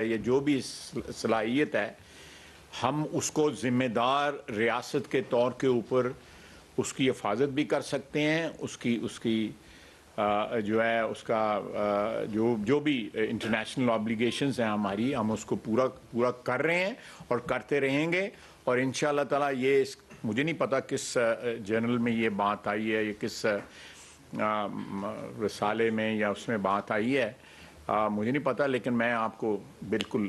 یہ جو بھی صلاحیت ہے ہم اس کو ذمہ دار ریاست کے طور کے اوپر اس کی حفاظت بھی کر سکتے ہیں، اس کی جو ہے اس کا جو بھی انٹرنیشنل آبلیگیشنز ہیں ہماری، ہم اس کو پورا کر رہے ہیں اور کرتے رہیں گے. اور انشاءاللہ تعالی یہ مجھے نہیں پتا کس جرنل میں یہ بات آئی ہے یا کس رسالے میں یا اس میں بات آئی ہے، مجھے نہیں پتا، لیکن میں آپ کو بالکل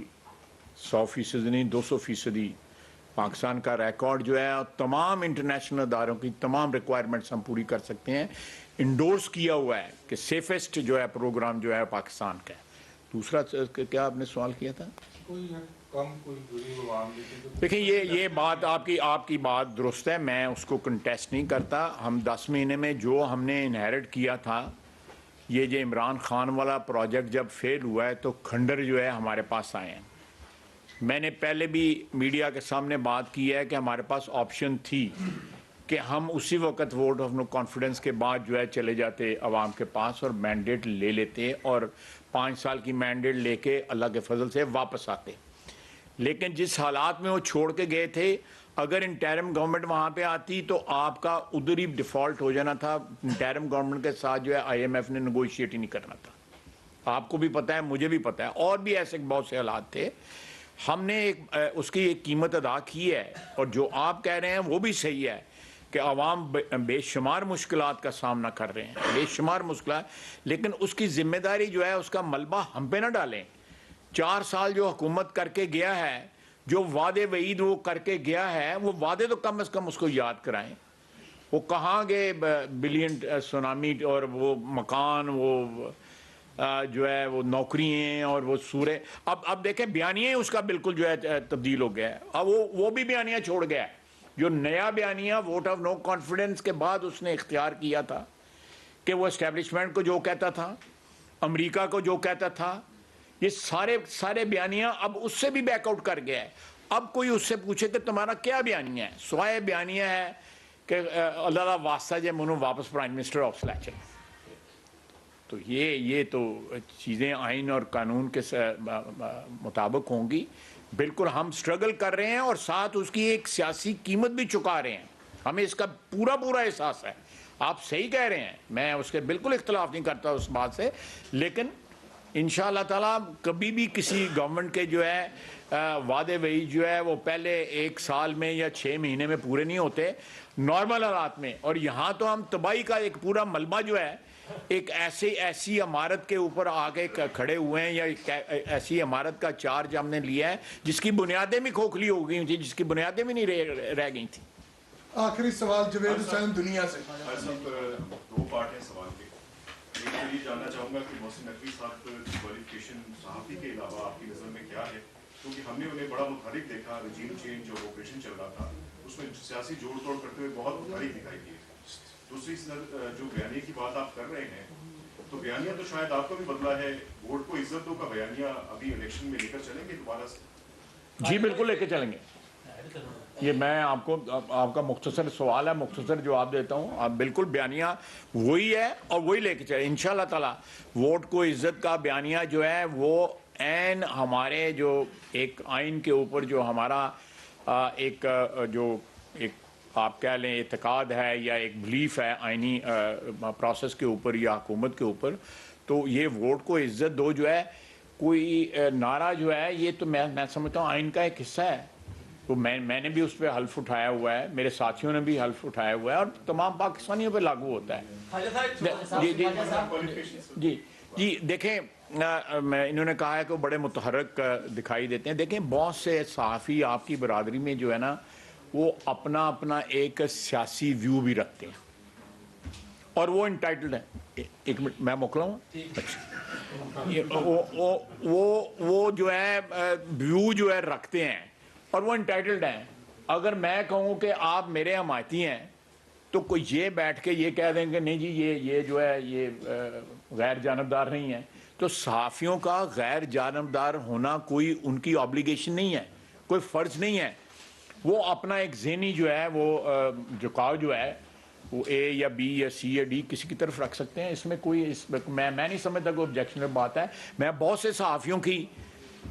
100% نہیں 200% پاکستان کا ریکارڈ جو ہے تمام انٹرنیشنل اداروں کی تمام ریکوائرمنٹس ہم پوری کر سکتے ہیں، انڈورس کیا ہوا ہے کہ سیفسٹ جو ہے پروگرام جو ہے پاکستان کا ہے. دوسرا کیا آپ نے سوال کیا تھا؟ دیکھیں یہ بات آپ کی بات درست ہے، میں اس کو کنٹیسٹ نہیں کرتا. ہم 10 مہینے میں جو ہم نے انہیرٹ کیا تھا، یہ جو عمران خان والا پروجیکٹ جب فیل ہوا ہے تو کھنڈر جو ہے ہمارے پاس آئے ہیں. میں نے پہلے بھی میڈیا کے سامنے بات کی ہے کہ ہمارے پاس آپشن تھی کہ ہم اسی وقت ووٹ آف نو کانفیڈنس کے بعد جو ہے چلے جاتے عوام کے پاس اور مینڈیٹ لے لیتے اور 5 سال کی مینڈیٹ لے کے اللہ کے فضل سے واپس آتے. لیکن جس حالات میں وہ چھوڑ کے گئے تھے، اگر انٹرم گورنمنٹ وہاں پہ آتی تو آپ کا ادھر ہی ڈیفالٹ ہو جانا تھا. انٹرم گورنمنٹ کے ساتھ جو ہے IMF نے نیگوشیٹ ہی نہیں کرنا تھا. آپ کو بھی پتہ ہے، مجھے بھی پتہ ہے، اور بھی ایسے بہت سے حالات تھے. ہم نے اس کی ایک قیمت ادا کی ہے، اور جو آپ کہہ رہے ہیں وہ بھی صحیح ہے کہ عوام بے شمار مشکلات کا سامنا کر رہے ہیں، بے شمار مشکلات، لیکن اس کی ذمہ داری جو ہے اس کا ملبہ ہم پہ نہ ڈالیں. 4 سال جو حکومت کر کے گیا ہے، جو وعدے وعید وہ کر کے گیا ہے، وہ وعدے تو کم از کم اس کو یاد کرائیں. وہ کہاں گئے بلین سونامی اور وہ مکان، وہ جو ہے وہ نوکریاں اور وہ سورے. اب دیکھیں بیانیہ اس کا بالکل جو ہے تبدیل ہو گیا ہے. اب وہ بھی بیانیہ چھوڑ گیا ہے. جو نیا بیانیہ ووٹ آف نو کانفیڈنس کے بعد اس نے اختیار کیا تھا کہ وہ اسٹیبلشمنٹ کو جو کہتا تھا، امریکہ کو جو کہتا تھا، یہ سارے بیانیہ اب اس سے بھی بیک آؤٹ کر گیا ہے. اب کوئی اس سے پوچھے کہ تمہارا کیا بیانیہ ہے، سوائے بیانیہ ہے کہ اللہ واسطہ جے منو واپس پرائم منسٹر آف سلیکشن. تو یہ تو چیزیں آئین اور قانون کے مطابق ہوں گی. بالکل ہم سٹرگل کر رہے ہیں اور ساتھ اس کی ایک سیاسی قیمت بھی چکا رہے ہیں. ہمیں اس کا پورا احساس ہے. آپ صحیح کہہ رہے ہیں، میں اس کے بالکل اختلاف نہیں کرتا اس بات سے، لیکن انشاءاللہ تعالیٰ کبھی بھی کسی گورنمنٹ کے جو ہے وعدے وعید جو ہے وہ پہلے 1 سال میں یا 6 مہینے میں پورے نہیں ہوتے نارمل حالات میں. اور یہاں تو ہم تباہی کا ایک پورا ملبہ جو ہے ایک ایسی عمارت کے اوپر آگے کھڑے ہوئے ہیں، یا ایسی عمارت کا چارج ہم نے لیا ہے جس کی بنیادیں بھی کھوکھلی ہو گئی تھی، جس کی بنیادیں بھی نہیں رہ گئی تھیں. آخری سوال جوید حسین دنیا سے. 2 پارٹ ہیں سوال کے. ایک تو یہ جاننا چاہوں گا کہ محسن نقوی صاحب کی کوالیفیکیشن صحافی کے علاوہ آپ کی نظر میں کیا ہے؟ کیونکہ ہم نے انہیں بڑا متحرک دیکھا، رجیم چینج جو آپریشن چل رہا تھا اس میں سیاسی جوڑ توڑ کرتے ہوئے بہت متحرک دکھائی دیے. دوسری جو بیانیے کی بات آپ کر رہے ہیں، تو بیانیہ تو شاید آپ کو بھی بدلا ہے. ووٹ کو عزت دو کا بیانیہ ابھی الیکشن میں لے کر چلیں گے دوبارہ سے؟ جی بالکل لے کے چلیں گے. یہ میں آپ کا مختصر سوال ہے، مختصر جواب دیتا ہوں. آپ بالکل بیانیہ وہی ہے اور وہی لے کے چلیں انشاءاللہ تعالیٰ. ووٹ کو عزت کا بیانیہ جو ہے وہ عین ہمارے جو ایک آئین کے اوپر جو ہمارا ایک آپ کہہ لیں اعتقاد ہے یا ایک بلیف ہے آئینی پروسیس کے اوپر یا حکومت کے اوپر، تو یہ ووٹ کو عزت دو جو ہے کوئی نعرہ جو ہے یہ تو میں سمجھتا ہوں آئین کا ایک حصہ ہے. تو میں نے بھی اس پہ حلف اٹھایا ہوا ہے، میرے ساتھیوں نے بھی حلف اٹھایا ہوا ہے، اور تمام پاکستانیوں پہ لاگو ہوتا ہے. جی دیکھیں انہوں نے کہا ہے کہ وہ بڑے متحرک دکھائی دیتے ہیں. دیکھیں بہت سے صحافی آپ کی برادری میں جو ہے نا وہ اپنا ایک سیاسی ویو بھی رکھتے ہیں اور وہ انٹائٹلڈ ہیں. 1 منٹ میں موکلاؤں. وہ جو ہے ویو جو ہے رکھتے ہیں اور وہ انٹائٹلڈ ہیں. اگر میں کہوں کہ آپ میرے حمایتی ہیں تو کوئی یہ بیٹھ کے یہ کہہ دیں کہ نہیں جی یہ جو ہے یہ غیر جانبدار نہیں ہے. تو صحافیوں کا غیر جانبدار ہونا کوئی ان کی آبلیگیشن نہیں ہے، کوئی فرض نہیں ہے. وہ اپنا ایک ذہنی جو ہے وہ جھکاؤ جو ہے وہ A یا B یا C یا D کسی کی طرف رکھ سکتے ہیں. اس میں کوئی میں نہیں سمجھتا کوئی آبجیکشنل بات ہے. میں بہت سے صحافیوں کی